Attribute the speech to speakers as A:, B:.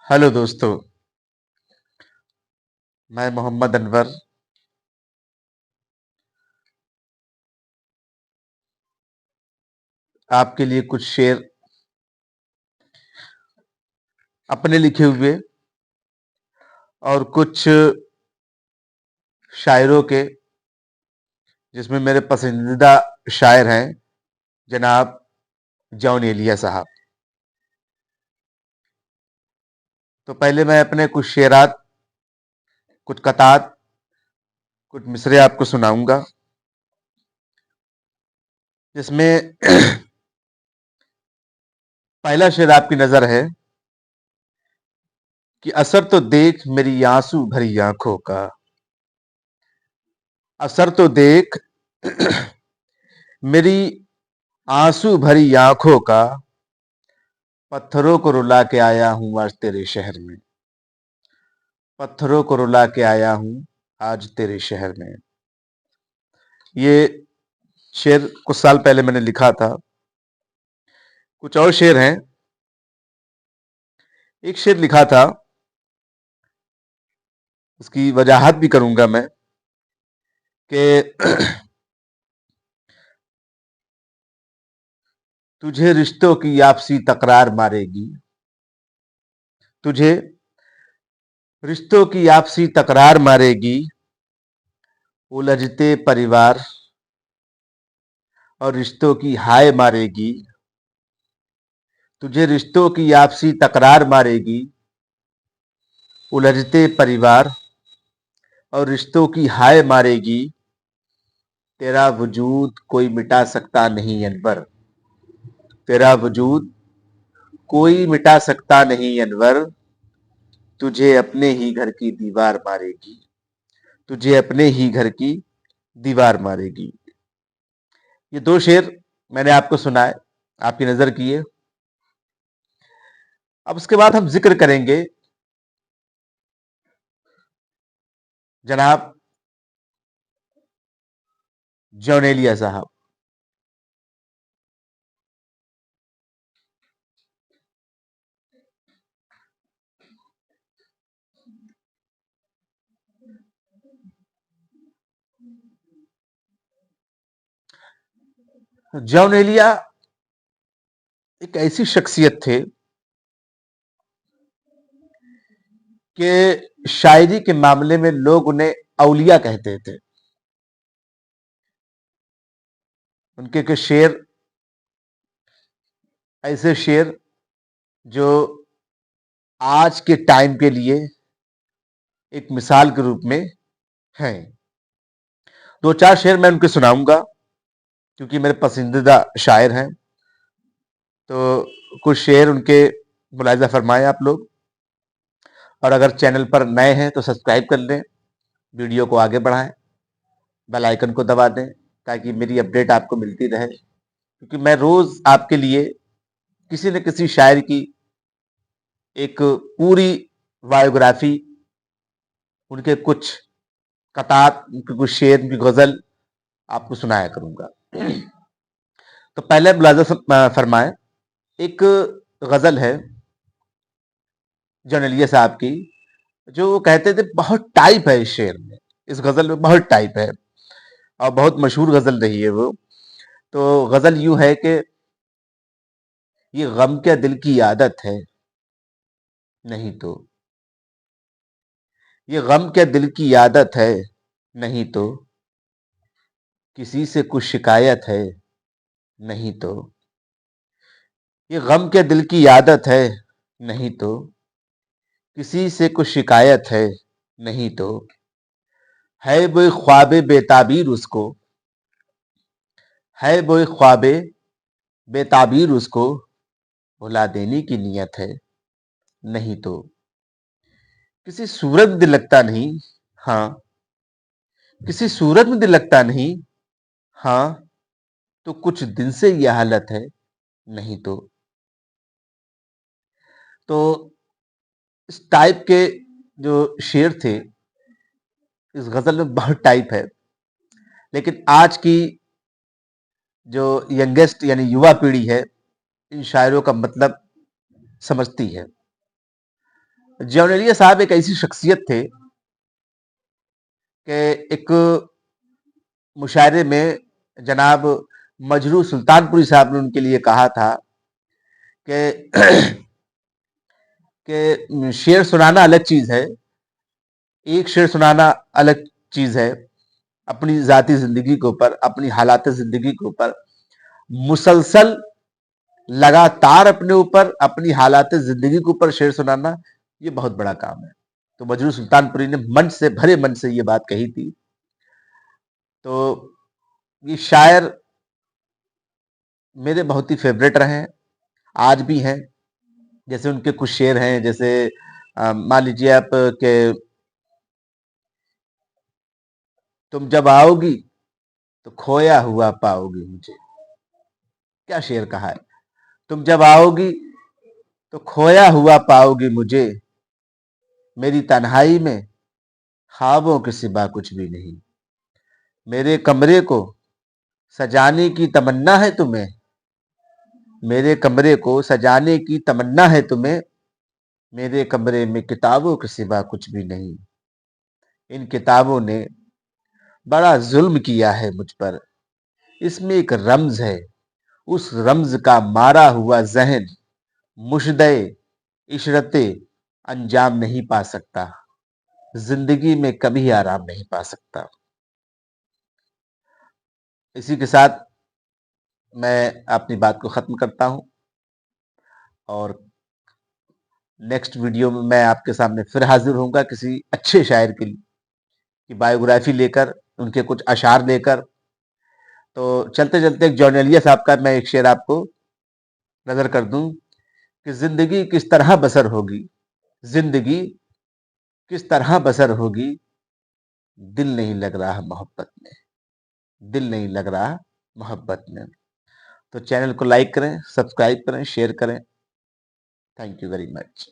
A: Hello दोस्तों। मैं मोहम्मद अनवर आपके लिए कुछ शेर अपने लिखे हुए और कुछ शायरों के, जिसमें मेरे पसंदीदा शायर हैं जनाब जॉन एलिया साहब। तो पहले मैं अपने कुछ शेरात, कुछ कतात, कुछ मिसरे आपको सुनाऊंगा, जिसमें पहला शेर आपकी नजर है कि असर तो देख मेरी आंसू भरी आंखों का। असर तो देख मेरी आंसू भरी आंखों का, पत्थरों को रुला के आया हूं आज तेरे शहर में। पत्थरों को रुला के आया हूं आज तेरे शहर में। ये शेर कुछ साल पहले मैंने लिखा था। कुछ और शेर हैं। एक शेर लिखा था, उसकी वजाहत भी करूंगा मैं कि तुझे रिश्तों की आपसी तकरार मारेगी। तुझे रिश्तों की आपसी तकरार मारेगी, उलझते परिवार और रिश्तों की हाय मारेगी। तुझे रिश्तों की आपसी तकरार मारेगी, उलझते परिवार और रिश्तों की हाय मारेगी। तेरा वजूद कोई मिटा सकता नहीं अनवर। तेरा वजूद कोई मिटा सकता नहीं अनवर। तुझे अपने ही घर की दीवार मारेगी। तुझे अपने ही घर की दीवार मारेगी। ये दो शेर मैंने आपको सुनाए, आपकी नजर किए। अब उसके बाद हम जिक्र करेंगे जनाब जौनेलिया साहब। जौनेलिया एक ऐसी शख्सियत थे कि शायरी के मामले में लोग उन्हें औलिया कहते थे। उनके के शेर, ऐसे शेर जो आज के टाइम के लिए एक मिसाल के रूप में हैं। दो चार शेर मैं उनके सुनाऊंगा क्योंकि मेरे पसंदीदा शायर हैं। तो कुछ शेर उनके मुलाहिजा फरमाएं आप लोग। और अगर चैनल पर नए हैं तो सब्सक्राइब कर लें, वीडियो को आगे बढ़ाएं, बेल आइकन को दबा दें ताकि मेरी अपडेट आपको मिलती रहे। क्योंकि मैं रोज आपके लिए किसी न किसी शायर की एक पूरी बायोग्राफी, उनके कुछ कतात, उनके कुछ शेर, उनकी गजल आपको सुनाया करूंगा। तो पहले मुलाहिजा फरमाएं। एक गजल है जौनलिया साहब की, जो वो कहते थे बहुत टाइप है इस शेर में, इस गजल में बहुत टाइप है और बहुत मशहूर गजल रही है वो। तो गजल यूं है कि ये गम क्या दिल की आदत है, नहीं तो। ये गम क्या दिल की आदत है, नहीं तो। किसी से कुछ शिकायत है, नहीं तो। ये गम क्या दिल की आदत है, नहीं तो। किसी से कुछ शिकायत है, नहीं तो। है वो ख्वाबे बेताबीर उसको, है वो ख्वाबे बेताबीर उसको, भुला देने की नियत है, नहीं तो। किसी सूरत में दिल लगता नहीं, हाँ। किसी सूरत में दिल लगता नहीं, हाँ। तो कुछ दिन से यह हालत है, नहीं तो। तो इस टाइप के जो शेर थे, इस गजल में बहुत टाइप है। लेकिन आज की जो यंगेस्ट यानी युवा पीढ़ी है, इन शायरों का मतलब समझती है। जौनैलिया साहब एक ऐसी शख्सियत थे कि एक मुशायरे में जनाब मजरू सुल्तानपुरी साहब ने उनके लिए कहा था कि शेर सुनाना अलग चीज है, एक शेर सुनाना अलग चीज है, अपनी जाती जिंदगी के ऊपर, अपनी हालात जिंदगी के ऊपर मुसलसल लगातार अपने ऊपर, अपनी हालात जिंदगी के ऊपर शेर सुनाना, ये बहुत बड़ा काम है। तो मजरू सुल्तानपुरी ने मन से, भरे मन से ये बात कही थी। तो ये शायर मेरे बहुत ही फेवरेट रहे हैं, आज भी हैं। जैसे उनके कुछ शेर हैं, जैसे मान लीजिए आप के तुम जब आओगी तो खोया हुआ पाओगी मुझे। क्या शेर कहा है, तुम जब आओगी तो खोया हुआ पाओगी मुझे, मेरी तन्हाई में ख्वाबों के सिवा कुछ भी नहीं। मेरे कमरे को सजाने की तमन्ना है तुम्हें, मेरे कमरे को सजाने की तमन्ना है तुम्हें, मेरे कमरे में किताबों के सिवा कुछ भी नहीं। इन किताबों ने बड़ा जुल्म किया है मुझ पर, इसमें एक रम्ज है, उस रम्ज का मारा हुआ जहन मुश्दे इशरते अंजाम नहीं पा सकता, जिंदगी में कभी आराम नहीं पा सकता। इसी के साथ मैं अपनी बात को खत्म करता हूं और नेक्स्ट वीडियो में मैं आपके सामने फिर हाजिर होऊंगा किसी अच्छे शायर की बायोग्राफी लेकर, उनके कुछ अशार लेकर। तो चलते चलते एक जौनैलिया साहब का मैं एक शेर आपको नजर कर दूं कि जिंदगी किस तरह बसर होगी, जिंदगी किस तरह बसर होगी, दिल नहीं लग रहा मोहब्बत में, दिल नहीं लग रहा मोहब्बत में। तो चैनल को लाइक करें, सब्सक्राइब करें, शेयर करें। Thank you very much.